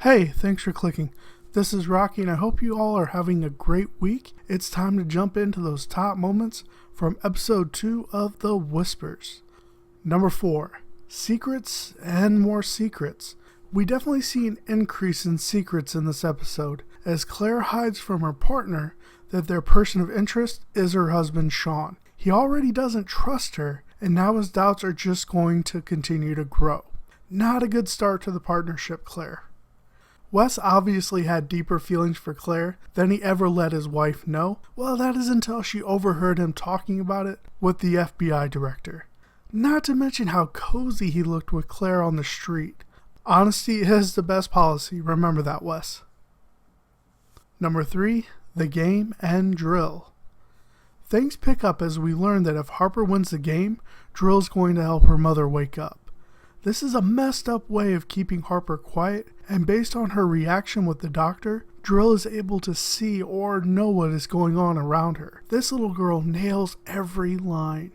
Hey, thanks for clicking. This is Rocky and I hope you all are having a great week. It's time to jump into those top moments from episode 2 of The Whispers. Number 4. Secrets and more secrets. We definitely see an increase in secrets in this episode as Claire hides from her partner that their person of interest is her husband Sean. He already doesn't trust her and now his doubts are just going to continue to grow. Not a good start to the partnership, Claire. Wes obviously had deeper feelings for Claire than he ever let his wife know. Well, that is until she overheard him talking about it with the FBI director. Not to mention how cozy he looked with Claire on the street. Honesty is the best policy, remember that, Wes. Number 3, the game and Drill. Things pick up as we learn that if Harper wins the game, Drill's going to help her mother wake up. This is a messed up way of keeping Harper quiet, and based on her reaction with the doctor, Drill is able to see or know what is going on around her. This little girl nails every line.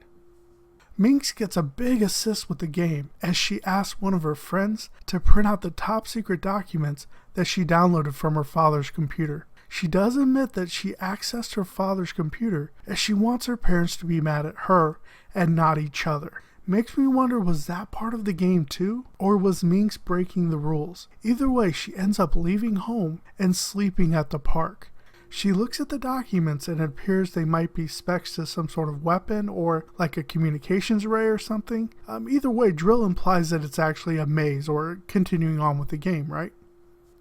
Minx gets a big assist with the game as she asks one of her friends to print out the top secret documents that she downloaded from her father's computer. She does admit that she accessed her father's computer as she wants her parents to be mad at her and not each other. Makes me wonder, was that part of the game too? Or was Minx breaking the rules? Either way, she ends up leaving home and sleeping at the park. She looks at the documents and it appears they might be specs to some sort of weapon or like a communications array or something. Either way, Drill implies that it's actually a maze or continuing on with the game, right?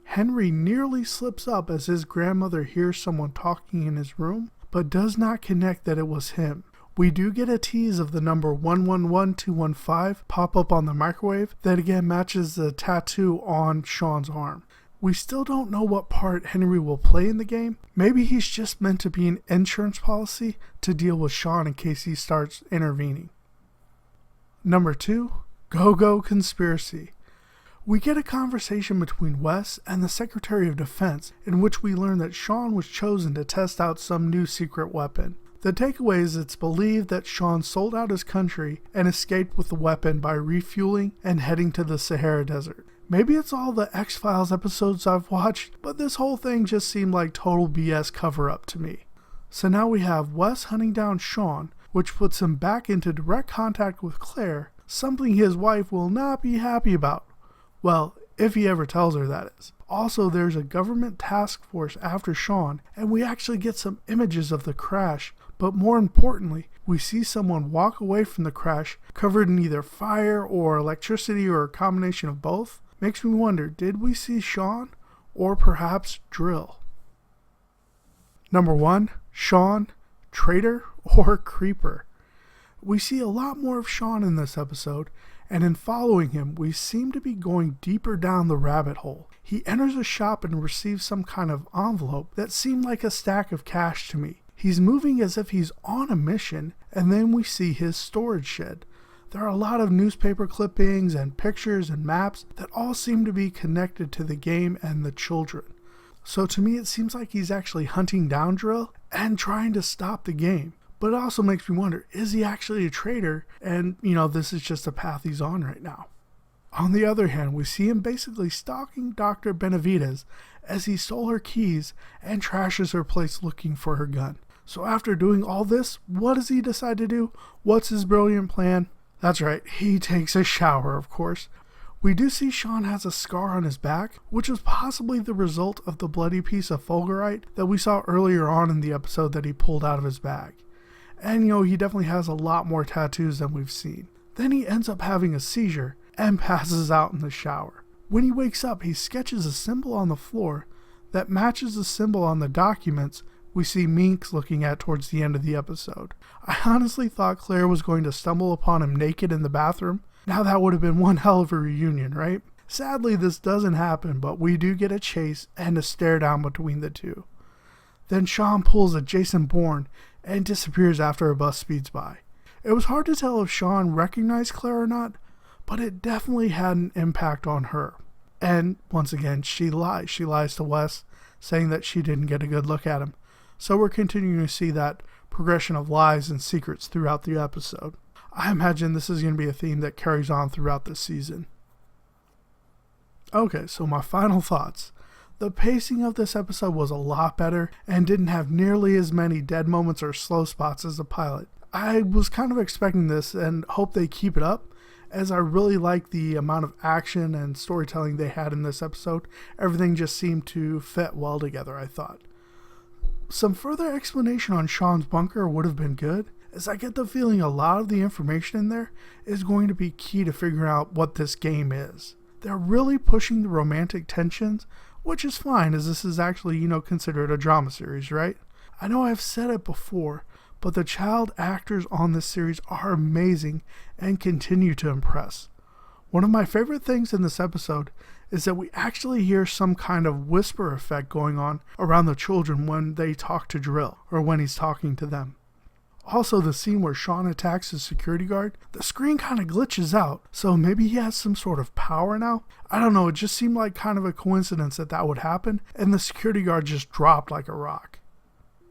Henry nearly slips up as his grandmother hears someone talking in his room, but does not connect that it was him. We do get a tease of the number 111215 pop up on the microwave that again matches the tattoo on Sean's arm. We still don't know what part Henry will play in the game. Maybe he's just meant to be an insurance policy to deal with Sean in case he starts intervening. Number 2, Go-Go Conspiracy. We get a conversation between Wes and the Secretary of Defense in which we learn that Sean was chosen to test out some new secret weapon. The takeaway is it's believed that Sean sold out his country and escaped with the weapon by refueling and heading to the Sahara Desert. Maybe it's all the X-Files episodes I've watched, but this whole thing just seemed like total BS cover-up to me. So now we have Wes hunting down Sean, which puts him back into direct contact with Claire, something his wife will not be happy about. Well, if he ever tells her, that is. Also, there's a government task force after Sean, and we actually get some images of the crash. But more importantly, we see someone walk away from the crash covered in either fire or electricity or a combination of both. Makes me wonder, did we see Sean or perhaps Drill? Number 1, Sean, traitor or creeper. We see a lot more of Sean in this episode, and in following him, we seem to be going deeper down the rabbit hole. He enters a shop and receives some kind of envelope that seemed like a stack of cash to me. He's moving as if he's on a mission, and then we see his storage shed. There are a lot of newspaper clippings and pictures and maps that all seem to be connected to the game and the children. So to me it seems like he's actually hunting down Drill and trying to stop the game. But it also makes me wonder, is he actually a traitor? And, this is just a path he's on right now. On the other hand, we see him basically stalking Dr. Benavides as he stole her keys and trashes her place looking for her gun. So after doing all this, what does he decide to do? What's his brilliant plan? That's right, he takes a shower, of course. We do see Sean has a scar on his back, which was possibly the result of the bloody piece of fulgurite that we saw earlier on in the episode that he pulled out of his bag. And he definitely has a lot more tattoos than we've seen. Then he ends up having a seizure and passes out in the shower. When he wakes up, he sketches a symbol on the floor that matches the symbol on the documents we see Minx looking at towards the end of the episode. I honestly thought Claire was going to stumble upon him naked in the bathroom. Now that would have been one hell of a reunion, right? Sadly, this doesn't happen, but we do get a chase and a stare down between the two. Then Sean pulls a Jason Bourne and disappears after a bus speeds by. It was hard to tell if Sean recognized Claire or not, but it definitely had an impact on her. And once again, she lies. She lies to Wes, saying that she didn't get a good look at him. So we're continuing to see that progression of lies and secrets throughout the episode. I imagine this is going to be a theme that carries on throughout this season. Okay, so my final thoughts. The pacing of this episode was a lot better and didn't have nearly as many dead moments or slow spots as the pilot. I was kind of expecting this and hope they keep it up, as I really like the amount of action and storytelling they had in this episode. Everything just seemed to fit well together, I thought. Some further explanation on Sean's bunker would have been good, as I get the feeling a lot of the information in there is going to be key to figuring out what this game is. They're really pushing the romantic tensions, which is fine, as this is actually, considered a drama series, right? I know I've said it before, but the child actors on this series are amazing and continue to impress. One of my favorite things in this episode is that we actually hear some kind of whisper effect going on around the children when they talk to Drill, or when he's talking to them. Also, the scene where Sean attacks his security guard, the screen kind of glitches out, so maybe he has some sort of power now? I don't know, it just seemed like kind of a coincidence that would happen, and the security guard just dropped like a rock.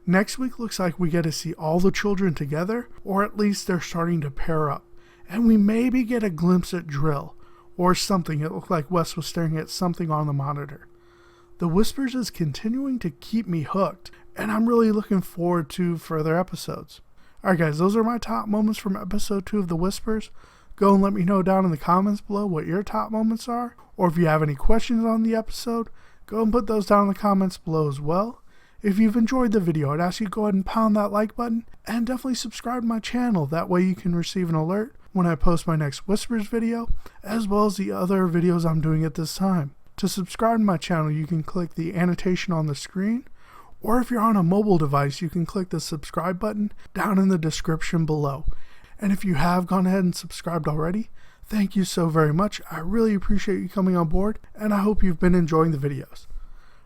Next week looks like we get to see all the children together, or at least they're starting to pair up, and we maybe get a glimpse at Drill, or something. It looked like Wes was staring at something on the monitor. The Whispers is continuing to keep me hooked, and I'm really looking forward to further episodes. Alright guys, those are my top moments from episode 2 of The Whispers. Go and let me know down in the comments below what your top moments are, or if you have any questions on the episode, go and put those down in the comments below as well. If you've enjoyed the video, I'd ask you to go ahead and pound that like button, and definitely subscribe to my channel. That way you can receive an alert when I post my next Whispers video, as well as the other videos I'm doing at this time. To subscribe to my channel, you can click the annotation on the screen, or if you're on a mobile device, you can click the subscribe button down in the description below. And if you have gone ahead and subscribed already, thank you so very much. I really appreciate you coming on board, and I hope you've been enjoying the videos.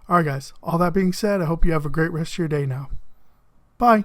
Alright guys, all that being said, I hope you have a great rest of your day now. Bye!